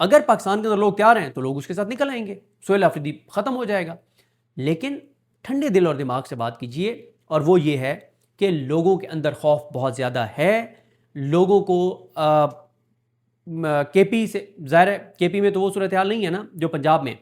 اگر پاکستان کے اندر لوگ تیار ہیں تو لوگ اس کے ساتھ نکل آئیں گے، سہیل آفریدی ختم ہو جائے گا. لیکن ٹھنڈے دل اور دماغ سے بات کیجئے، اور وہ یہ ہے کہ لوگوں کے اندر خوف بہت زیادہ ہے. لوگوں کو کے پی سے، ظاہر ہے کے پی میں تو وہ صورتحال نہیں ہے نا جو پنجاب میں.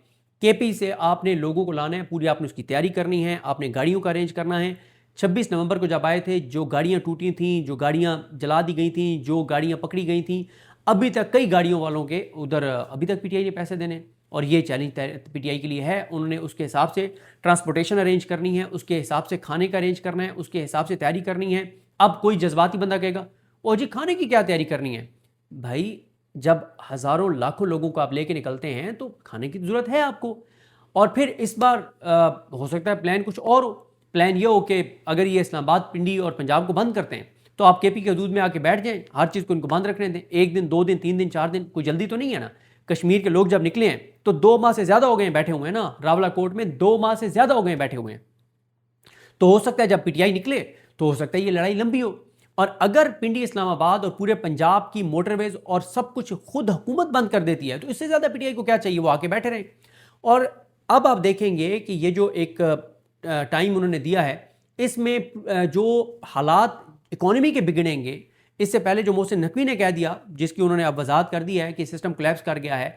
کے پی سے آپ نے لوگوں کو لانا ہے، پوری آپ نے اس کی تیاری کرنی ہے، آپ نے گاڑیوں کا ارینج کرنا ہے. 26 نومبر کو جب آئے تھے، جو گاڑیاں ٹوٹی تھیں، جو گاڑیاں جلا دی گئی تھیں، جو گاڑیاں پکڑی گئی تھیں، ابھی تک کئی گاڑیوں والوں کے ادھر ابھی تک پی ٹی آئی نے پیسے دینے، اور یہ چیلنج پی ٹی آئی کے لیے ہے. انہوں نے اس کے حساب سے ٹرانسپورٹیشن ارینج کرنی ہے، اس کے حساب سے کھانے کا ارینج کرنا ہے، اس کے حساب سے تیاری کرنی ہے. اب کوئی جذباتی بندہ کہے گا او جی کھانے کی کیا تیاری کرنی ہے؟ بھائی جب ہزاروں لاکھوں لوگوں کو آپ لے کے نکلتے ہیں تو کھانے کی ضرورت ہے آپ کو. اور پھر اس بار ہو سکتا ہے پلان کچھ اور ہو. پلان یہ ہو کہ اگر یہ اسلام آباد، پنڈی اور پنجاب کو بند کرتے ہیں تو آپ کے پی کے حدود میں آ کے بیٹھ جائیں، ہر چیز کو ان کو بند رکھنے دیں. 1 دن 2 دن 3 دن 4 دن، کوئی جلدی تو نہیں ہے نا. کشمیر کے لوگ جب نکلے ہیں تو 2 ماہ سے زیادہ ہو گئے ہیں بیٹھے ہوئے ہیں نا، راولہ کوٹ میں 2 ماہ سے زیادہ ہو گئے ہیں بیٹھے ہوئے ہیں. تو ہو سکتا ہے جب پی ٹی آئی نکلے تو ہو سکتا ہے یہ لڑائی لمبی ہو. اور اگر پنڈی، اسلام آباد اور پورے پنجاب کی موٹر ویز اور سب کچھ خود حکومت بند کر دیتی ہے تو اس سے زیادہ پی ٹی آئی کو کیا چاہیے؟ وہ آ کے بیٹھے رہیں. اور اب آپ دیکھیں گے کہ یہ جو ایک ٹائم انہوں نے دیا ہے، اس میں جو حالات اکانومی کے بگڑیں گے، اس سے پہلے جو محسن نقوی نے کہہ دیا، جس کی انہوں نے اب وضاحت کر دی ہے کہ سسٹم کولیپس کر گیا ہے،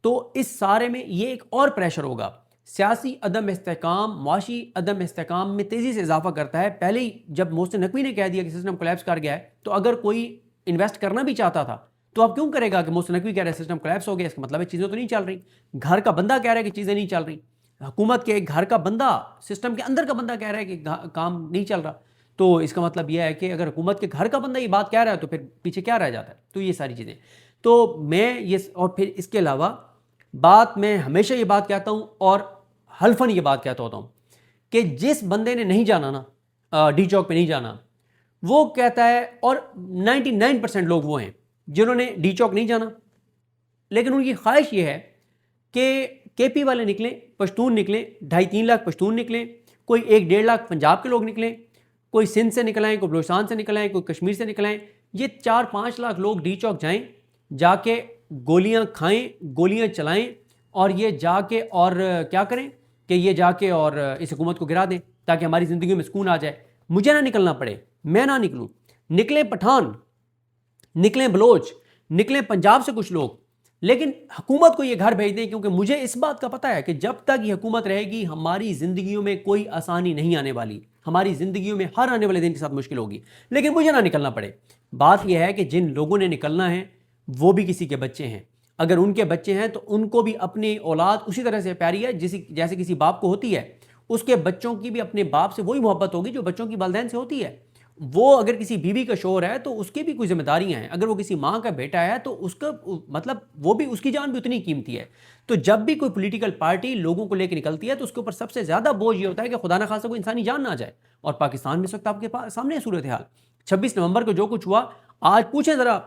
تو اس سارے میں یہ ایک اور پریشر ہوگا. سیاسی عدم استحکام، معاشی عدم استحکام میں تیزی سے اضافہ کرتا ہے. پہلے ہی جب محسن نقوی نے کہہ دیا کہ سسٹم کولیپس کر گیا ہے تو اگر کوئی انویسٹ کرنا بھی چاہتا تھا تو اب کیوں کرے گا کہ محسن نقوی کہہ رہا ہے سسٹم کولیپس ہو گیا، اس کا مطلب ہے چیزیں تو نہیں چل رہی. گھر کا بندہ کہہ رہا ہے کہ چیزیں نہیں چل رہی، حکومت کے گھر کا بندہ، سسٹم کے اندر کا بندہ کہہ رہا ہے کہ کام نہیں چل رہا. تو اس کا مطلب یہ ہے کہ اگر حکومت کے گھر کا بندہ یہ بات کہہ رہا ہے تو پھر پیچھے کیا رہ جاتا ہے؟ تو یہ ساری چیزیں. تو میں یہ، اور پھر اس کے علاوہ بات، میں ہمیشہ یہ بات کہتا ہوں اور حلفاً یہ بات کہتا ہوتا ہوں کہ جس بندے نے نہیں جانا نا، ڈی چوک پہ نہیں جانا، وہ کہتا ہے، اور 99% لوگ وہ ہیں جنہوں نے ڈی چوک نہیں جانا، لیکن ان کی خواہش یہ ہے کہ کے پی والے نکلیں، پشتون نکلیں، 2.5-3 لاکھ پشتون نکلیں، کوئی 1-1.5 لاکھ پنجاب کے لوگ نکلیں، کوئی سندھ سے نکل آئیں، کوئی بلوچستان سے نکل آئیں، کوئی کشمیر سے نکل آئیں. یہ 4-5 لاکھ لوگ ڈی چوک جائیں، جا کے گولیاں کھائیں، گولیاں چلائیں، اور یہ جا کے اور کیا کریں کہ یہ جا کے اور اس حکومت کو گرا دیں تاکہ ہماری زندگیوں میں سکون آ جائے. مجھے نہ نکلنا پڑے، میں نہ نکلوں. نکلیں پٹھان، نکلیں بلوچ، نکلیں پنجاب سے کچھ لوگ، لیکن حکومت کو یہ گھر بھیج دیں، کیونکہ مجھے اس بات کا پتہ ہے کہ جب تک یہ حکومت رہے گی ہماری زندگیوں میں کوئی آسانی نہیں آنے والی. ہماری زندگیوں میں ہر آنے والے دن کے ساتھ مشکل ہوگی، لیکن مجھے نہ نکلنا پڑے. بات یہ ہے کہ جن لوگوں نے نکلنا ہے وہ بھی کسی کے بچے ہیں. اگر ان کے بچے ہیں تو ان کو بھی اپنی اولاد اسی طرح سے پیاری ہے جیسے کسی باپ کو ہوتی ہے. اس کے بچوں کی بھی اپنے باپ سے وہی محبت ہوگی جو بچوں کی والدین سے ہوتی ہے. وہ اگر کسی بیوی کا شوہر ہے تو اس کی بھی کوئی ذمہ داریاں ہیں. اگر وہ کسی ماں کا بیٹا ہے تو اس کا مطلب وہ بھی، اس کی جان بھی اتنی قیمتی ہے. تو جب بھی کوئی پولیٹیکل پارٹی لوگوں کو لے کے نکلتی ہے تو اس کے اوپر سب سے زیادہ بوجھ یہ ہوتا ہے کہ خدا نخواستہ کوئی انسانی جان نہ جائے. اور پاکستان میں اس وقت آپ کے سامنے صورتحال 26 نومبر کو جو کچھ ہوا، آج پوچھیں ذرا،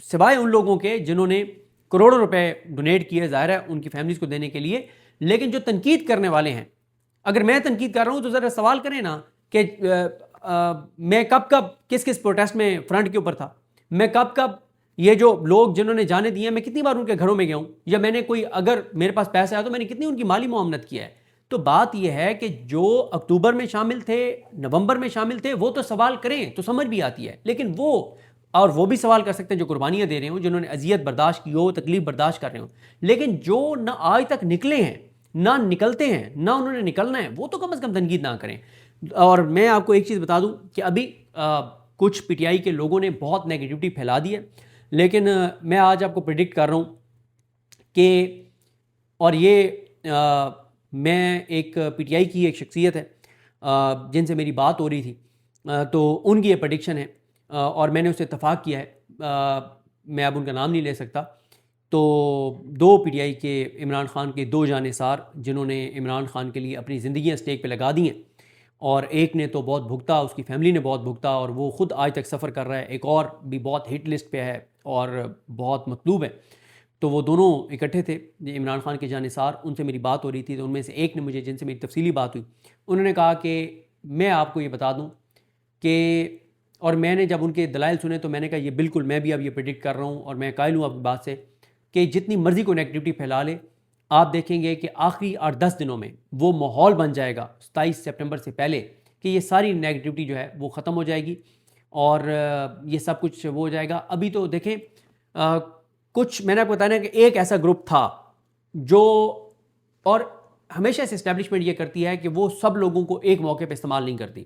سوائے ان لوگوں کے جنہوں نے کروڑوں روپے ڈونیٹ کیے، ظاہر ہے ان کی فیملیز کو دینے کے لیے، لیکن جو تنقید کرنے والے ہیں، اگر میں تنقید کر رہا ہوں تو ذرا سوال کریں نا کہ میں کب کس پروٹیسٹ میں فرنٹ کے اوپر تھا، میں کب یہ جو لوگ جنہوں نے جانے دیے ہیں میں کتنی بار ان کے گھروں میں گیا ہوں، یا میں نے کوئی، اگر میرے پاس پیسہ ہے تو میں نے کتنی ان کی مالی معاونت کیا ہے. تو بات یہ ہے کہ جو اکتوبر میں شامل تھے، نومبر میں شامل تھے، وہ تو سوال کریں تو سمجھ بھی آتی ہے، لیکن وہ بھی سوال کر سکتے ہیں جو قربانیاں دے رہے ہوں، جنہوں نے اذیت برداشت کی ہو، تکلیف برداشت کر رہے ہوں. لیکن جو نہ آج تک نکلے ہیں، نہ نکلتے ہیں، نہ انہوں نے نکلنا ہے، وہ تو کم از کم تنقید نہ کریں. اور میں آپ کو ایک چیز بتا دوں کہ ابھی کچھ پی ٹی آئی کے لوگوں نے بہت نیگیٹیوٹی پھیلا دی ہے، لیکن میں آج آپ کو پریڈکٹ کر رہا ہوں کہ، اور یہ میں ایک پی ٹی آئی کی ایک شخصیت ہے جن سے میری بات ہو رہی تھی، تو ان کی یہ پریڈکشن ہے اور میں نے اس سے اتفاق کیا ہے. میں اب ان کا نام نہیں لے سکتا. تو 2 پی ٹی آئی کے، عمران خان کے 2 جانثار جنہوں نے عمران خان کے لیے اپنی زندگیاں اسٹیک پہ لگا دی ہیں، اور ایک نے تو بہت بھگتا، اس کی فیملی نے بہت بھگتا اور وہ خود آج تک سفر کر رہا ہے، ایک اور بھی بہت ہٹ لسٹ پہ ہے اور بہت مطلوب ہے. تو وہ دونوں اکٹھے تھے عمران خان کے جانثار. ان سے میری بات ہو رہی تھی تو ان میں سے ایک نے مجھے، جن سے میری تفصیلی بات ہوئی، انہوں نے کہا کہ میں آپ کو یہ بتا دوں کہ، اور میں نے جب ان کے دلائل سنے تو میں نے کہا یہ بالکل میں بھی اب یہ پریڈکٹ کر رہا ہوں اور میں قائل ہوں آپ کی بات سے. کہ جتنی مرضی کو نیگیٹیوٹی پھیلا لے، آپ دیکھیں گے کہ آخری 8-10 دنوں میں وہ ماحول بن جائے گا 27 سپٹمبر سے پہلے کہ یہ ساری نیگیٹیوٹی جو ہے وہ ختم ہو جائے گی اور یہ سب کچھ وہ ہو جائے گا. ابھی تو دیکھیں کچھ میں نے آپ کو بتایا کہ ایک ایسا گروپ تھا جو، اور ہمیشہ سے اسٹیبلشمنٹ یہ کرتی ہے کہ وہ سب لوگوں کو ایک موقع پہ استعمال نہیں کرتی.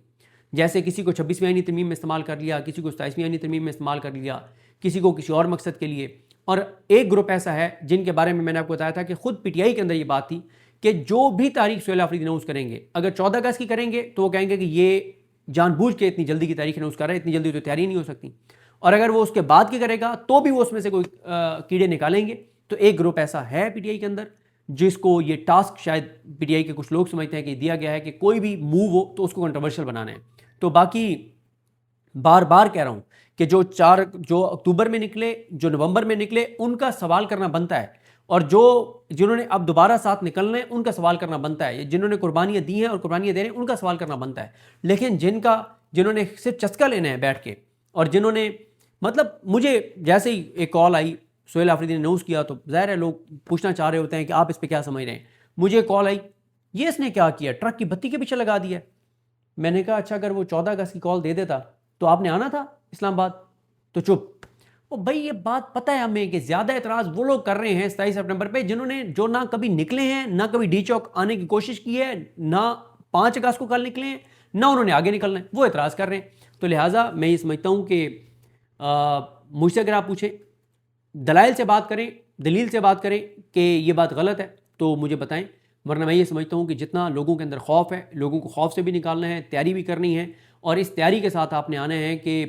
جیسے کسی کو 26ویں آئینی ترمیم میں استعمال کر لیا، کسی کو 27ویں آئینی ترمیم میں استعمال کر لیا، کسی کو کسی اور مقصد کے لیے. اور ایک گروپ ایسا ہے جن کے بارے میں نے آپ کو بتایا تھا کہ خود پی ٹی آئی کے اندر یہ بات تھی کہ جو بھی تاریخ سہیل آفریدی اناؤنس کریں گے، اگر 14 اگست کی کریں گے تو وہ کہیں گے کہ یہ جان بوجھ کے اتنی جلدی کی تاریخ اناؤنس کر رہا ہے، اتنی جلدی تو تیاری نہیں ہو سکتی. اور اگر وہ اس کے بعد کی کرے گا تو بھی وہ اس میں سے کوئی کیڑے نکالیں گے. تو ایک گروپ ایسا ہے پی ٹی آئی کے اندر جس کو یہ ٹاسک شاید پی ٹی آئی کے کچھ لوگ سمجھتے ہیں کہ دیا گیا ہے کہ کوئی بھی موو ہو تو اس کو کنٹروورشل بنانا ہے. تو باقی بار بار کہہ رہا ہوں کہ جو اکتوبر میں نکلے، جو نومبر میں نکلے، ان کا سوال کرنا بنتا ہے، اور جنہوں نے اب دوبارہ ساتھ نکلنا ہے ان کا سوال کرنا بنتا ہے، جنہوں نے قربانیاں دی ہیں اور قربانیاں دے رہے ہیں ان کا سوال کرنا بنتا ہے. لیکن جنہوں نے صرف چسکا لینا ہے بیٹھ کے، اور جنہوں نے مطلب مجھے جیسے ہی ایک کال آئی سہیل آفریدی نے اناؤنس کیا تو ظاہر ہے لوگ پوچھنا چاہ رہے ہوتے ہیں کہ آپ اس پہ کیا سمجھ رہے ہیں. مجھے کال آئی، یہ اس نے کیا کیا، ٹرک کی بتی کے پیچھے لگا دیا. میں نے کہا اچھا اگر وہ 14 اگست کی کال دے دیتا تو آپ نے آنا تھا اسلام آباد. تو چپ. وہ بھائی یہ بات پتہ ہے ہمیں کہ زیادہ اعتراض وہ لوگ کر رہے ہیں 27 سپٹمبر پہ جو نہ کبھی نکلے ہیں، نہ کبھی ڈی چوک آنے کی کوشش کی ہے، نہ 5 اگست کو کل نکلے ہیں، نہ انہوں نے آگے نکلنا ہے، وہ اعتراض کر رہے ہیں. تو لہٰذا میں یہ سمجھتا ہوں کہ مجھ سے اگر آپ پوچھیں، دلائل سے بات کریں، دلیل سے بات کریں کہ یہ بات غلط ہے تو مجھے بتائیں. ورنہ میں یہ سمجھتا ہوں کہ جتنا لوگوں کے اندر خوف ہے، لوگوں کو خوف سے بھی نکالنا ہے، تیاری بھی کرنی ہے، اور اس تیاری کے ساتھ آپ نے آنا ہے کہ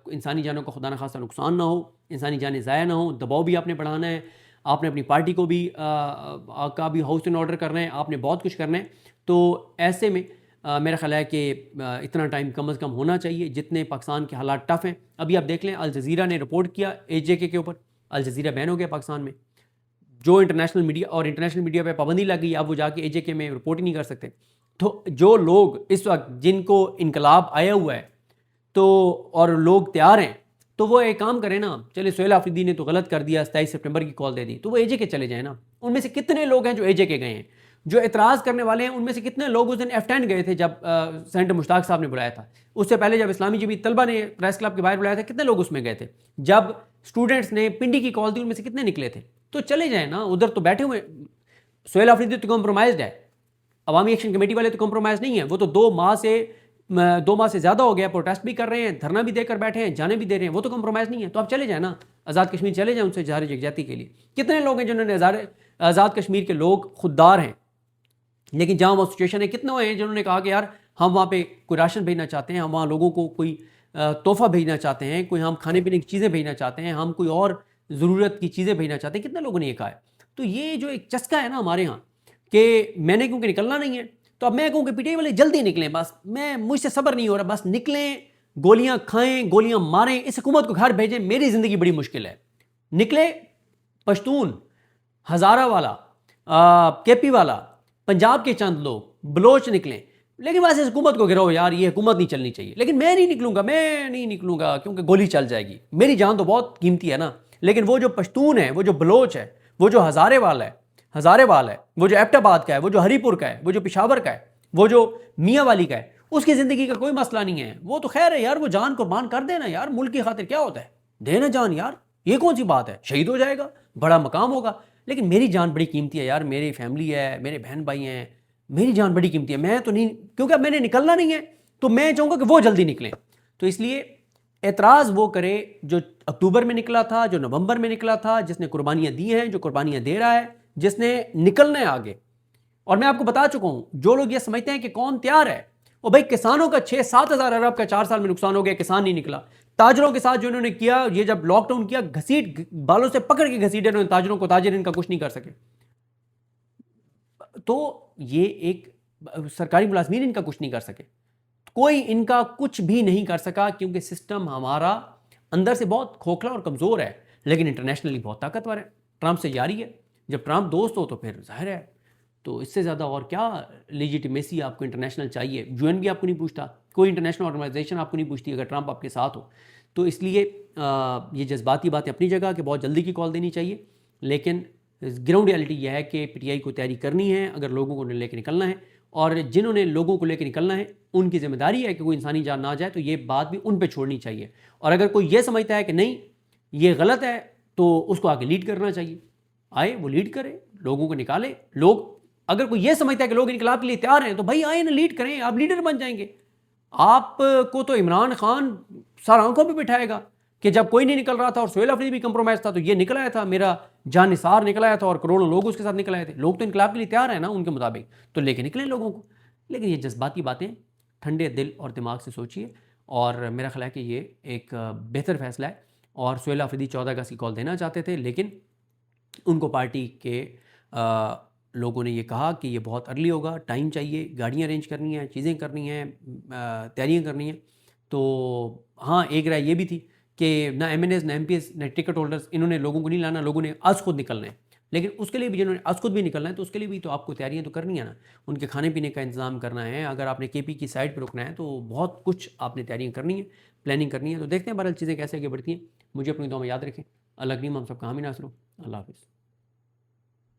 انسانی جانوں کا خدا نخواستہ نقصان نہ ہو، انسانی جانیں ضائع نہ ہوں. دباؤ بھی آپ نے بڑھانا ہے، آپ نے اپنی پارٹی کو بھی کا بھی ہاؤس ان آرڈر کرنا ہے، آپ نے بہت کچھ کرنا ہے. تو ایسے میں میرا خیال ہے کہ اتنا ٹائم کم از کم ہونا چاہیے. جتنے پاکستان کے حالات ٹف ہیں، ابھی آپ دیکھ لیں الجزیرہ نے رپورٹ کیا AJK کے اوپر، الجزیرہ بین ہو گیا پاکستان میں. جو انٹرنیشنل میڈیا، اور انٹرنیشنل میڈیا پہ پابندی لگ گئی، اب وہ جا کے AJK میں رپورٹ ہی نہیں کر سکتے. تو جو لوگ اس وقت جن کو انقلاب آیا ہوا ہے تو اور لوگ تیار ہیں، تو وہ ایک کام کریں نا، چلے سہیل آفریدی نے تو غلط کر دیا، 27 سپٹمبر کی کال دے دی، تو وہ AJK چلے جائیں نا. ان میں سے کتنے لوگ ہیں جو AJK گئے ہیں؟ جو اعتراض کرنے والے ہیں ان میں سے کتنے لوگ اس دن F10 گئے تھے جب سینیٹر مشتاق صاحب نے بلایا تھا؟ اس سے پہلے جب اسلامی جمعیت طلبہ نے پریس کلب کے باہر بلایا تھا، کتنے لوگ اس میں گئے تھے؟ جب اسٹوڈنٹس نے پنڈی کی کال دی ان میں سے کتنے نکلے تھے؟ تو چلے جائیں نا، ادھر تو بیٹھے ہوئے. سہیل آفریدی تو کمپرومائزڈ ہے، عوامی ایکشن کمیٹی والے تو کمپرومائز نہیں ہیں. وہ تو 2 ماہ سے زیادہ ہو گیا، پروٹیسٹ بھی کر رہے ہیں، دھرنا بھی دے کر بیٹھے ہیں، جانے بھی دے رہے ہیں، وہ تو کمپرومائز نہیں ہے. تو آپ چلے جائیں نا، آزاد کشمیر چلے جائیں ان سے اظہار یکجہتی کے لیے. کتنے لوگ ہیں جنہوں نے آزاد کشمیر کے لوگ خوددار ہیں، لیکن جہاں وہ سچویشن ہے، کتنے ہیں جنہوں نے کہا کہ یار ہم وہاں پہ کوئی راشن بھیجنا چاہتے ہیں، ہم وہاں لوگوں کو کوئی تحفہ بھیجنا چاہتے ہیں، کوئی ہم کھانے پینے کی چیزیں بھیجنا چاہتے ہیں، ہم کوئی اور ضرورت کی چیزیں بھیجنا چاہتے ہیں. کتنے لوگوں نے یہ کہا ہے؟ تو یہ جو ایک چسکا ہے نا ہمارے ہاں کہ میں نے کیونکہ نکلنا نہیں ہے تو اب میں کہوں کہ پی ٹی آئی والے جلدی نکلیں، بس مجھ سے صبر نہیں ہو رہا، بس نکلیں، گولیاں کھائیں، گولیاں ماریں، اس حکومت کو گھر بھیجیں، میری زندگی بڑی مشکل ہے. نکلے پشتون، ہزارہ والا، کے پی والا، پنجاب کے چند لوگ، بلوچ نکلیں، لیکن بس اس حکومت کو گراؤ یار، یہ حکومت نہیں چلنی چاہیے. لیکن میں نہیں نکلوں گا کیونکہ گولی چل جائے گی، میری جان تو بہت قیمتی ہے نا. لیکن وہ جو پشتون ہے، وہ جو بلوچ ہے، وہ جو ہزارے وال ہے، وہ جو ایبٹ آباد کا ہے، وہ جو ہری پور کا ہے، وہ جو پشاور کا ہے، وہ جو میاں والی کا ہے، اس کی زندگی کا کوئی مسئلہ نہیں ہے. وہ تو خیر ہے یار، وہ جان قربان کر دینا یار، ملک کی خاطر کیا ہوتا ہے، دینا جان یار، یہ کون سی بات ہے، شہید ہو جائے گا، بڑا مقام ہوگا. لیکن میری جان بڑی قیمتی ہے یار، میری فیملی ہے، میرے بہن بھائی ہیں، میری جان بڑی قیمتی ہے. میں تو نہیں، کیونکہ اب میں نے نکلنا نہیں ہے تو میں چاہوں گا کہ وہ جلدی نکلیں. تو اس لیے اعتراض وہ کرے جو اکتوبر میں نکلا تھا، جو نومبر میں نکلا تھا، جس نے قربانیاں دی ہیں، جو قربانیاں دے رہا ہے، جس نے نکلنا ہے آگے. اور میں آپ کو بتا چکا ہوں، جو لوگ یہ سمجھتے ہیں کہ کون تیار ہے، وہ بھائی کسانوں کا 6-7 ہزار ارب کا 4 سال میں نقصان ہو گیا، کسان نہیں نکلا. تاجروں کے ساتھ جو انہوں نے کیا، یہ جب لاک ڈاؤن کیا، گھسیٹ بالوں سے پکڑ کے گھسیٹے انہوں نے تاجروں کو، تاجر ان کا کچھ نہیں کر سکے. تو یہ ایک سرکاری ملازمین ان کا کچھ نہیں کر سکے، کوئی ان کا کچھ بھی نہیں کر سکا، کیونکہ سسٹم ہمارا اندر سے بہت کھوکھلا اور کمزور ہے، لیکن انٹرنیشنلی بہت طاقتور ہے. ٹرمپ سے جاری ہے، جب ٹرمپ دوست ہو تو پھر ظاہر ہے، تو اس سے زیادہ اور کیا لیجیٹیمیسی آپ کو انٹرنیشنل چاہیے. UN بھی آپ کو نہیں پوچھتا، کوئی انٹرنیشنل آرگنائزیشن آپ کو نہیں پوچھتی اگر ٹرمپ آپ کے ساتھ ہو. تو اس لیے یہ جذباتی باتیں اپنی جگہ کہ بہت جلدی کی کال دینی چاہیے، لیکن گراؤنڈ ریالٹی یہ ہے کہ پی ٹی آئی کو تیاری کرنی ہے اگر لوگوں کو لے کے نکلنا ہے، اور جنہوں نے لوگوں کو لے کے نکلنا ہے ان کی ذمہ داری ہے کہ کوئی انسانی جان نہ جائے، تو یہ بات بھی ان پہ چھوڑنی چاہیے۔ اور اگر کوئی یہ سمجھتا ہے کہ نہیں یہ غلط ہے تو اس کو آگے لیڈ کرنا چاہیے، آئے وہ لیڈ کرے، لوگوں کو نکالے۔ لوگ اگر کوئی یہ سمجھتا ہے کہ لوگ انقلاب کے لیے تیار ہیں تو بھائی آئے نا لیڈ کریں، آپ لیڈر بن جائیں گے۔ آپ کو تو عمران خان سر آنکھوں پہ بٹھائے گا کہ جب کوئی نہیں نکل رہا تھا اور سہیل آفریدی بھی کمپرومائز تھا تو یہ نکل آیا تھا، میرا جان نثار نکل آیا تھا اور کروڑوں لوگ اس کے ساتھ نکل آئے تھے۔ لوگ تو انقلاب کے لیے تیار ہیں نا ان کے مطابق، تو لے کے نکلیں لوگوں کو۔ لیکن یہ جذباتی باتیں ٹھنڈے دل اور دماغ سے سوچیے، اور میرا خیال ہے کہ یہ ایک بہتر فیصلہ ہے۔ اور سہیل آفریدی 14 اگست کی کال دینا چاہتے تھے، لیکن ان کو پارٹی کے لوگوں نے یہ کہا کہ یہ بہت ارلی ہوگا، ٹائم چاہیے، گاڑیاں ارینج کرنی ہیں، چیزیں کرنی ہیں، تیاریاں کرنی ہیں۔ تو ہاں ایک رائے یہ بھی تھی کہ نہ ایم این ایز نہ ایم پی ایس نہ ٹکٹ ہولڈرز انہوں نے لوگوں کو نہیں لانا، لوگوں نے از خود نکلنا ہے۔ لیکن اس کے لیے بھی جنہوں نے از خود بھی نکلنا ہے تو اس کے لیے بھی تو آپ کو تیاریاں تو کرنی ہے نا، ان کے کھانے پینے کا انتظام کرنا ہے۔ اگر آپ نے کے پی کی سائڈ پہ رکنا ہے تو بہت کچھ آپ نے تیاریاں کرنی ہیں، پلاننگ کرنی ہے۔ تو دیکھتے ہیں بہرحال چیزیں کیسے آگے بڑھتی ہیں۔ مجھے اپنی دعا میں یاد رکھیں۔ اللہ کریم ہم سب کا حامی ناصر ہو۔ اللہ حافظ۔